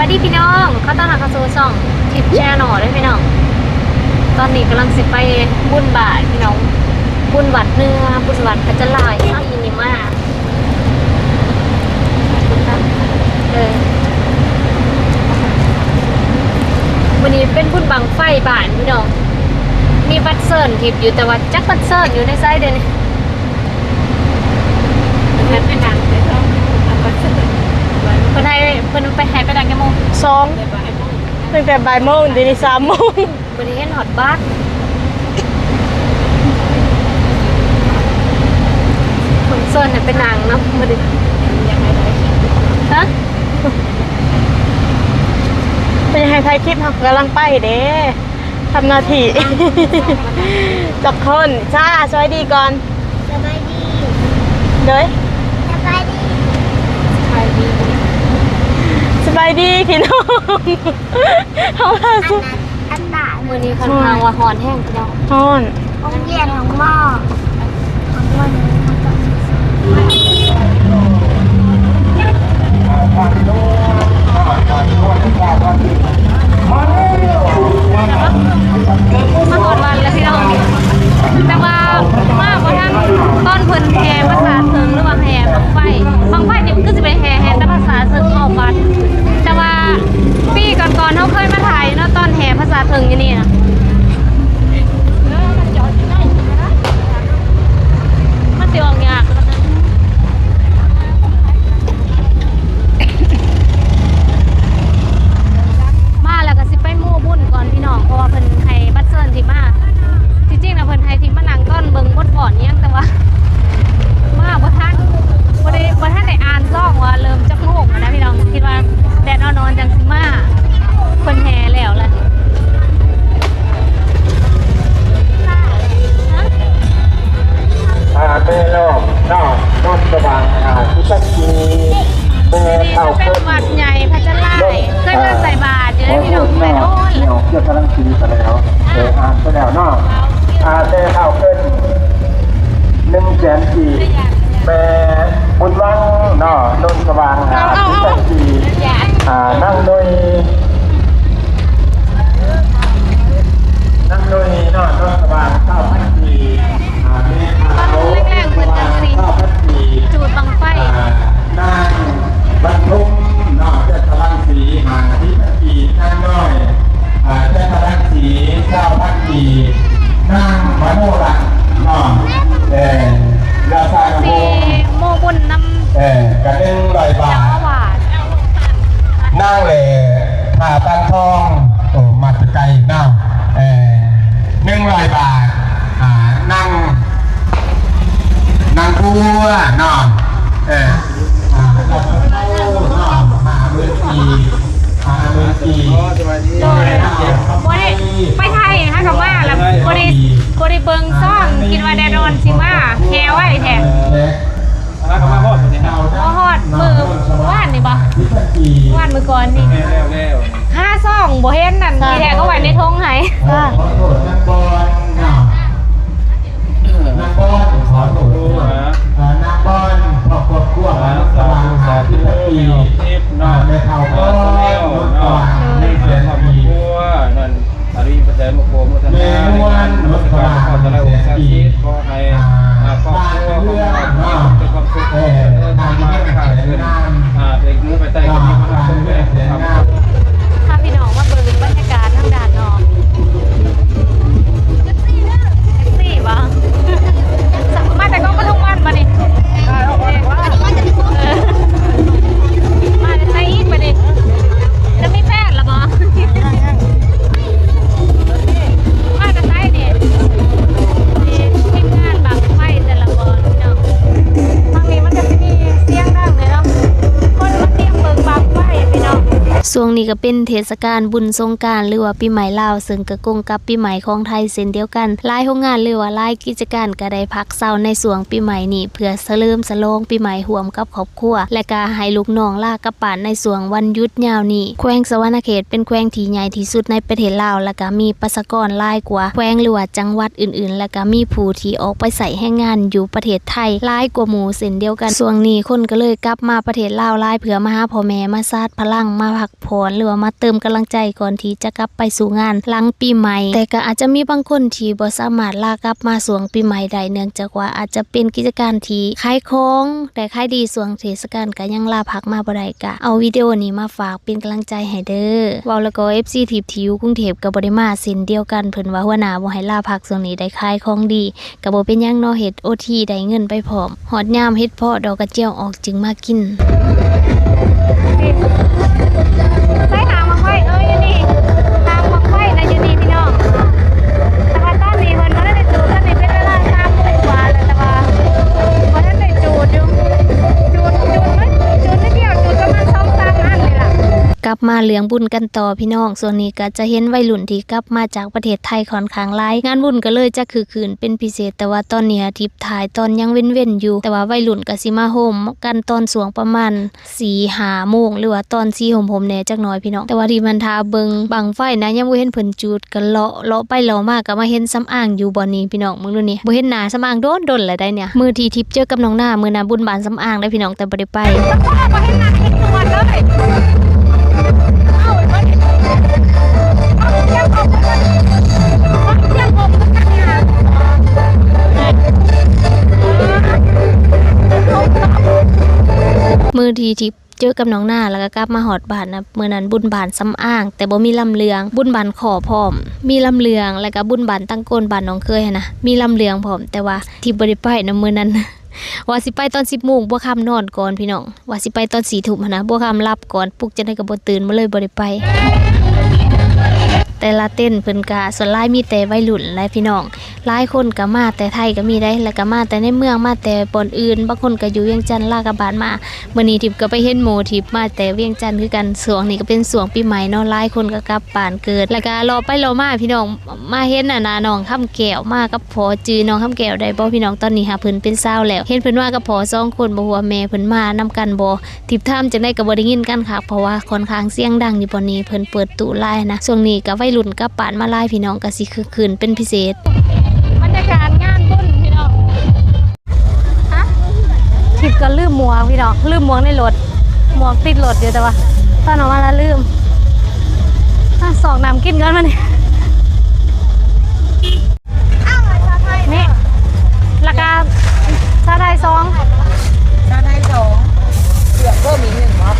ายดีพี่น้องเขาต้อนรับเข้าสู่ช่องทิปแชร์หน่อด้วยพี่น้องตอนนี้กำลังสิไปบุญบาทพี่น้องบุญวัดเนื้อบุญวัดพระเจ้าลายข้าวอินิมาวันนี้เป็นบุญบังไฟบานพี่น้องมีบัตรเซิร์นทิปอยู่แต่ว่าจักบัตรเซิร์นอยู่ในไซด์เดนนั่นเป็นนางไปต้องบัตรเซิร์นคนไทยเพิ่นไปให้ไปดังกี่โมง2ตั้งแต่บ่ายโมงเดี๋ยวนี้3 โมงวันนี้เห็นฮอตบัสคนเซิร์นเนี่ยเป็นนางเนาะมาดิฮะเป็นยังไงถ่ายคลิปเรากำลังไปเด้ทำหน้าที่จักคนจ้าสวัสดีก่อนสบายดีเด้ยสบายดีสบายดีพี่น้องเอาล่ะสุดอันตาวันนี้ค่อนข้างว่าฮอนแห้งพี่น้องฮอนโรงเรียนของหม้อของวันนี้มาฮอนวันแล้วพี่น้องแต่ว่ามากกว่าทั้งต้นเพิ่นแห่ภาษาเซิงหรือว่าแห่บังไฟนี่มันก็จะเป็นแห่แต่ภาษาเซิงออกวัดแต่ว่าปีก่อนๆเขาเคยมาถ่ายเนาะตอนแห่ภาษาเซิงอย่างนี้นะมันสิออกยากมาแล้วก็สิไปมู่บุญก่อนพี่น้องเพราะว่าเพิ่นให้บัตรเซิร์นที่มาจริงๆนะเพิ่นให้ที่มานั่งต้นเบิ่งบทก่อนเนี้ยแต่ว่ามาบ่ทันได้อ่านซองว่าเริ่มจักโมงนะพี่น้องคิดว่าแดดนอนจังสิมาเพิ่นแห่แล้วแหละเบลล์นอกนอกสว่างที่ตั้งทีเบล นี่ เข้า จะเป็นวัดใหญ่พระเจ้าไล่เคยมาใส่บาตรอยู่นะพี่น้องไปโน่น เกี่ยวกับพลังชีไปแล้วอ่านไปแล้วนอกเบลเข้าเป็น100,000 ปีแม่บุญวังนอกนนสว่างที่ตั้งทีนั่งโดยนอกนนสว่าง9,000 ปีตอนแรกๆเพิ่นจังสิจูดบังไฟนางบรรทุมนอกเจ้าพลังสีที่ตะกี้นางน้อยเจ้าพลังสี9,000 ปีนางมโนรัตน์นอกราชาโมโมบุญน้ำกระเด้ง100 บาทนั่งเลยผ่าตังทองมาตะไกน้ำ100 บาทนั่งบัวนอนมาเมื่อปีไปไทยฮะกับว่าแล้วบริเบิงซ่องกินว่าแดดอนสิมาแฮไว้แทนฮอดมือว่านนี่บ่ว่านมือก่อนนี่5 ซ่องบ่เห็นนั่นมีแท้ก็ไว้ในทงไหนางบอนขอหนูนางบอนพอกดขั้วสว่างที่ตะกี้ในเท้าก็ไม่เสียทีนั่นอารีปัจจัยมโกมุทนาเมวันมุสลาขอตะลุสักทีขอให้ขอให้เรื่องเป็นความสุขทางมาขายเงินเด็กมือไปไต่กันที่มาชมแม่ครับถ้าพี่น้องมาเบิ่งบรรยากาศทางด้านนอกแท็กซี่บ่มาแต่ก็มาทุกวันมาดิมาจะใช้อีกมาดิจะไม่แป้งหรอบ่มาจะใช้ดิทีมงานบางไฟแต่ละบอลเนาะบางทีมันก็จะมีเสียงดังเลยเนาะคนมาเที่ยงเบิ่งบางไฟพี่น้องช่วงนี้ก็เป็นเทศกาลบุญสงกรานต์หรือว่าปีใหม่ลาวซึ่งก็กงกับปีใหม่ของไทยเช่นเดียวกันหลายโรงงานหรือว่าหลายกิจการก็ได้พักเซาในช่วงปีใหม่นี้เพื่อเฉลิมฉลองปีใหม่ร่วมกับครอบครัวและก็ให้ลูกน้องลากลับบ้านในช่วงวันหยุดยาวนี้แขวงสะหวรรณเขตเป็นแขวงที่ใหญ่ที่สุดในประเทศลาวและก็มีประชากรหลายกว่าแขวงหรือว่าจังหวัดอื่นๆและก็มีผู้ที่ออกไปใช้แรงงานอยู่ประเทศไทยหลายกว่าหมู่เช่นเดียวกันช่วงนี้คนก็เลยกลับมาประเทศลาวหลายเพื่อมาหาพ่อแม่มาชาร์จพลังมาพัก พรหรือว่ามาเติมกำลังใจก่อนที่จะกลับไปสู่งานหลังปีใหม่แต่ก็อาจจะมีบางคนที่บ่สามารถลากลับมาสวงปีใหม่ได้เนื่องจากว่าอาจจะเป็นกิจการที่ขายของแต่ขายดีสวงเทศกาลก็ยังลาพักมาบ่ได้ก็เอาวิดีโอนี้มาฝากเป็นกำลังใจให้เด้อเว้าแล้วก็ FC ทีบทิวกรุงเทพก็บ่ได้มาเส้นเดียวกันเพิ่นว่าหัวหน้าบ่ให้ลาพักช่วงนี้ได้ขายของดีก็บ่เป็นหยังเนาะเฮ็ด OT ได้เงินไปพร้อมฮอดยามเฮ็ดเพาะดอกกระเจียวออกจึงมากินใส่หางมังไฟอยู่นี่หางมังไฟนะอยู่นี่พี่น้องแต่ว่าตอนนี้เพิ่นบ่ได้จูดตอนนี้เป็นเวลา3 โมงกว่าแล้วแต่ว่าบ่ทันได้จูดอยู่จูดมั้ยจูดนิดเดียวจูดประมาณ 2-3 อันเลยล่ะกลับมาเลี้ยงบุญกันต่อพี่น้องส่วนนี้ก็จะเห็นวัยรุ่นที่กลับมาจากประเทศไทยค่อนข้างหลายงานบุญก็เลยจะคือคืนเป็นพิเศษแต่ว่าตอนนี้ทิพย์ถ่ายตอนยังเว้นๆอยู่แต่ว่าวัยรุ่นก็สิมาโฮมกันตอนสวงประมาณ 4-5 โมงหรือว่าตอน4 โมงแน่จักหน่อยพี่น้องแต่ว่าที่มันทาเบิงบังไฟนะยังบ่เห็นเพิ่นจุดก็เลาะไปเลาะมาก็มาเห็นสำอางอยู่บ่นี้พี่น้องมึงดูนี่บ่เห็นหน้าสำอางโดนแล้วได้เนี่ยมื้อที่ทิพย์เจอกับน้องหน้ามื้อน่ะบุญบานสำอางได้พี่น้องแต่บ่ได้ไปบ่เห็นหน้าอีกตัวเลยมือทีทิพเจอกับน้องหน้าแล้วก็กลับมาหอดบ้านนะเมื่อนั้นบุญบานซ้ำอ้างแต่บ่มีลำเลืองบุญบานขอพร้อมมีลำเลืองแล้วก็บุญบานตั้งโกนบานน้องเคยนะมีลำเลืองพร้อมแต่ว่าที่บ่ได้ไปนะมื้อนั้น ว่าสิไปตอน 10 โมงบัวคำนอนก่อนพี่น้องว่าสิไปตอน 4 ทุ่มนะบัวคำรับก่อนปลุกจะได้ก็บ่ตื่นมาเลยบ่ได้ไปแต่ละเต้นเพิ่นก็ส่วนหลายมีแต่วัยรุ่นหลายพี่น้องหลายคนก็มาแต่ไทยก็มีได้แล้วก็มาแต่ในเมืองมาแต่ปนอื่นบางคนก็อยู่เวียงจันทน์ลากระบานมามื้อนี้ทิพย์ก็ไปเห็นหมู่ทิพย์มาแต่เวียงจันทน์คือกันสวงนี่ก็เป็นสวงปีใหม่เนาะหลายคนก็กลับบ้านเกิดแล้วก็รอไปรอมาพี่น้องมาเห็นน่ะนะน้องคำแก้วมากับพ่อจือน้องคำแก้วได้บ่พี่น้องตอนนี้หาเพิ่นเป็นสาวแล้วเห็นเพิ่นว่ากับพ่อ2 คนบ่ฮู้ว่าแม่เพิ่นมานำกันบ่ทิพย์ถามจังได๋ก็บ่ได้ยินกันค่ะเพราะว่าค่อนข้างเสียงดังอยู่บ่นี้เพิ่นเปิดตู้ไลน์นะช่วงนี้ก็วัยรุ่นกับป่านมาไล่พี่น้องก็สิคือคืนเป็นพิเศษบรรยากาศงานบุญพี่น้องฮะทิพย์ก็ลืมหมวกพี่น้องลืมหมวกในรถหมวกติดรถอยู่แต่ว่าตอนออกมาแล้วลืมสองน้ำกินกันมาเนี่ยนี่ราคาชาไทย2ชาไทย2เสือกก็มี1ครับ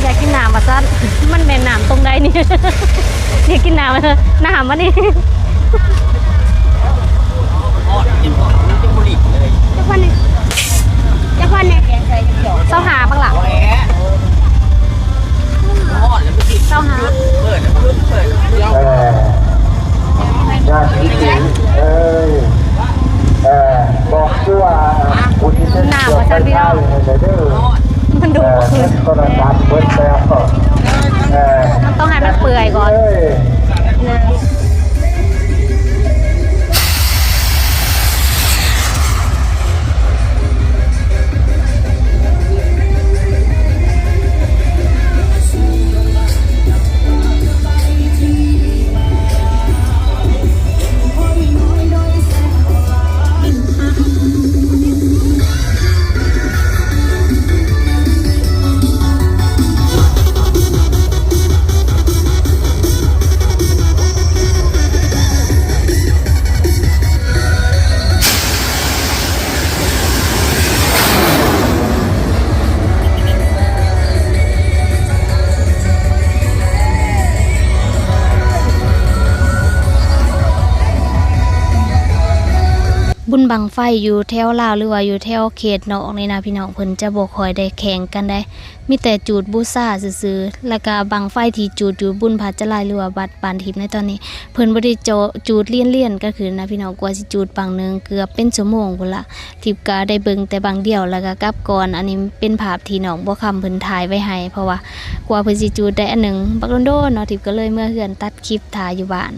อยากกินน้ำมาซะมันแม่น้ำตรงใดนี่ อยากกินน้ำมาน้ำมานี่จะพันเนี่ยเศร้าหาบ้างหลังเศร้าหาบอกชื่อว่าคุณที่เป็นเจ้าไปได้เลยเด้อมันดูคืน ก็ระดับเบิ้ลแล้วมันต้องให้มันเปื่อยก่อนบุญบังไฟอยู่แถวลาวหรือว่าอยู่แถวเขตนอกนี่นะพี่น้องเพิ่นจะบ่ค่อยได้แข่งกันได้มีแต่จูดบูชาซื่อๆแล้วก็บังไฟที่จูดอยู่บุญผาจลายหรือว่าบัดปานทิพย์ในตอนนี้เพิ่นบ่ได้จูดเลี่ยนๆก็คือนะพี่น้องกว่าสิจูดบางนึงเกือบเป็นชั่วโมงพุ่นล่ะทิพย์ก็ได้เบิ่งแต่บางเดียวแล้วก็กลับก่อนอันนี้เป็นภาพที่น้องบ่คำเพิ่นถ่ายไว้ให้เพราะว่ากว่าเพิ่นสิจูดได้อันนึงบักโดนเนาะทิพย์ก็เลยเมื่อเฮือนตัดคลิปถ่ายอยู่บ้าน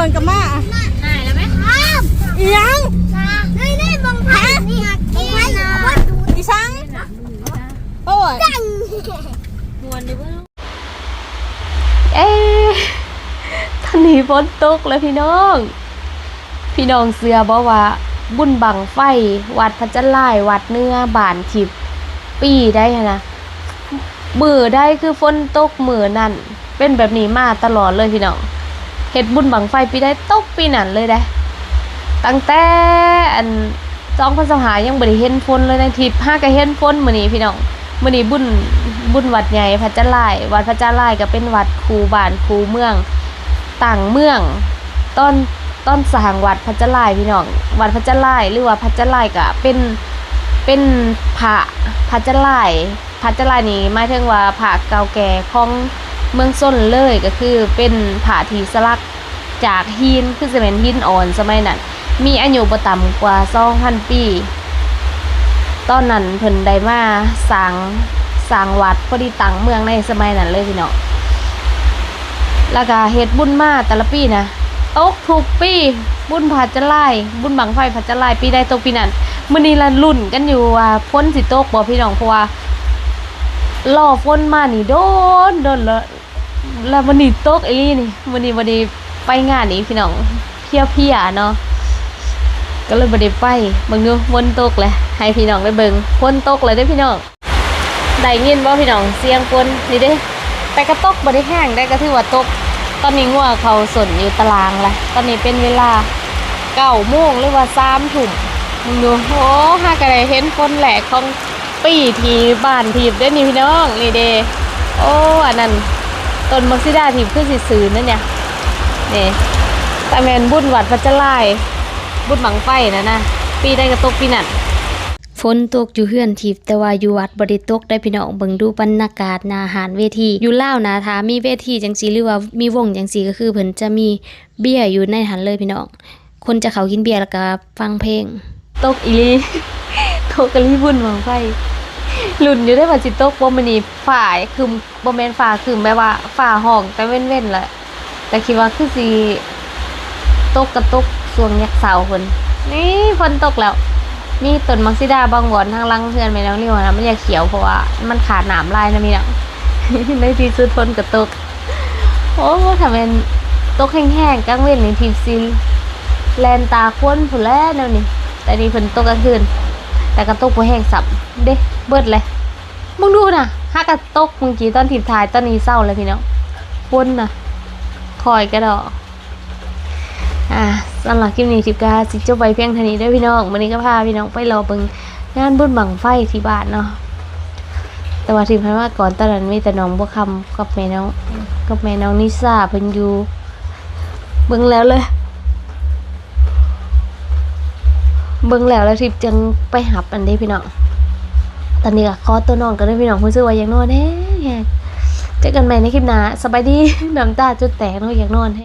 วนกับมา หายแล้วไหม อีหยัง นี่บังไพ่นี่หักบังไพ่นะ อีช่างโอ้ย มวนดิเพิ่งเอ๊ะท่านนี้ฝนตกแล้วพี่น้องเสือบอกว่าบุญบังไฟวัดพระจันทร์ลายวัดเนื้อบานทิพย์ปีได้นะมือได้คือฝนตกมือนั่นเป็นแบบนี้มาตลอดเลยพี่น้องเฮ็ดบุญบังไฟปีได้ตกปีนั่นเลยได้ตั้งแต่อัน2 พฤษภาคมยังบ่ได้เห็นฝนเลยในทิพย์หาก็เห็นฝนมื้อนี้พี่น้องมื้อนี้บุญวัดใหญ่พระจันทร์ลายวัดพระจันทร์ลายก็เป็นวัดคูบ้านคูเมืองต่างเมืองต้นสร้างวัดพระจันทร์ลายพี่น้องวัดพระจันทร์ลายหรือว่าพระจันทร์ลายก็เป็นพระพระจันทร์ลายนี่หมายถึงว่าพระเก่าแก่ของเมืองส้นเลยก็คือเป็นพระที่สลักจากหินคือจะเป็นหินอ่อนสมัยนั้นมีอายุบ่ต่ำกว่า 2,000 ปีตอนนั้นเพิ่นได้มาสร้างวัดพอดีตั้งเมืองในสมัยนั้นเลยพี่น้องแล้วก็เฮ็ดบุญมาแต่ละปีนะตกทุกปีบุญพระจันทร์ลายบุญบังไฟพระจันทร์ลายปีใดตกปีนั้นมื้อนี้ละลุ้นกันอยู่ว่าฝนสิตกบ่พี่น้องเพราะว่ารอฝนมานี่โดนแล้วมื้อนี้ตกอีหลีนี่มื้อนี้บ่ได้ไปงานนี่พี่น้องเพลียๆเนาะก็เลยบ่ได้ไปเบิ่งดูฝนตกแหละให้พี่น้องได้เบิ่งฝนตกเลยเด้อพี่น้องได้ยินบ่พี่น้องเสียงฝนนี่เด้แต่ก็ตกบ่ได้แห้งได้ก็ถือว่าตกตอนนี้งัวเขาสนอยู่ตารางแล้วตอนนี้เป็นเวลา9 โมงหรือว่า3 ทุ่มมึงดูโอ้หากระไรเห็นคนแหลกของปีที่บ้านทีบได้นี่พี่น้องนี่เดโอ้อันนั้นต้นมักซิดาทีบขึ้นสิซื้อนั่นเนี่ยนี่แต่แมนบุญวัดพระจันทร์ลายบุญบังไฟนะปีได้ก็ตกปีนั้นฝนตกอยู่เฮือนทิพย์แต่ว่าอยู่วัดบ่ได้ตกได้พี่น้องเบิ่งดูบรรยากาศหน้าอาหารเวทีอยู่ลาวนะถ้ามีเวทีจังซี่หรือว่ามีวงจังซี่ก็คือเพิ่นจะมีเบียร์อยู่ในหันเลยพี่น้องคนจะเข้ากินเบียร์แล้วก็ฟังเพลงตกอีหลี ตกกะลีบุญบังไฟลุ้นอยู่ได้ว่าสิตกบ่มื้อนี้ฟ้าครึมบ่แม่นฟ้าครึมแบบว่าฟ้าห้องแต่เว้นๆแหละแต่คิดว่าคือสิตกก็ตกช่วงยักษ์เสาร์เพิ่นนี่ฝนตกแล้วมีต้นมักซิดาบางบอนทางหลังเพื่อนแม่น้องนี่ว่านะมันอยากเขียวเพราะว่ามันขาดหนามลายนะมีน้อง ในที่สุดฝนก็ตกโอ้ถ้าเป็นตกแห้งๆกลางเว้นนี่ทิพย์ซิแลนตาคนพุ่นแล้วแนวนี้แต่นี่ฝนตกกลางคืนแต่ก็ตกบ่แห้งสับเด้เบิดเลยมึงดูน่ะหากะตกเมื่อกี้ตอนทิพย์ถ่ายตอนนี้เศร้าเลยพี่น้องฝนน่ะคอยกระดอกสำหรับคลิปนี้ทิพย์ก็สิจบไปเพียงเท่านี้ด้วยพี่น้องวันนี้ก็พาพี่น้องไปรอเบิ่งงานบุญบังไฟที่บ้านเนาะแต่ว่าทิพย์ให้ว่าก่อนตอนนั้นมีแต่น้องบัวคำกับแม่น้องนิสาเพิ่นอยู่เบิ่งแล้วทิพย์จึงไปหับอันนี้พี่น้องตอนนี้ก็ขอตัวนอนกันด้วยพี่น้องรู้สึกว่าอยากนอนแฮะเจอกันใหม่ในคลิปหน้าสบายดีน้ำตาจุดแตกเนาะอยากนอน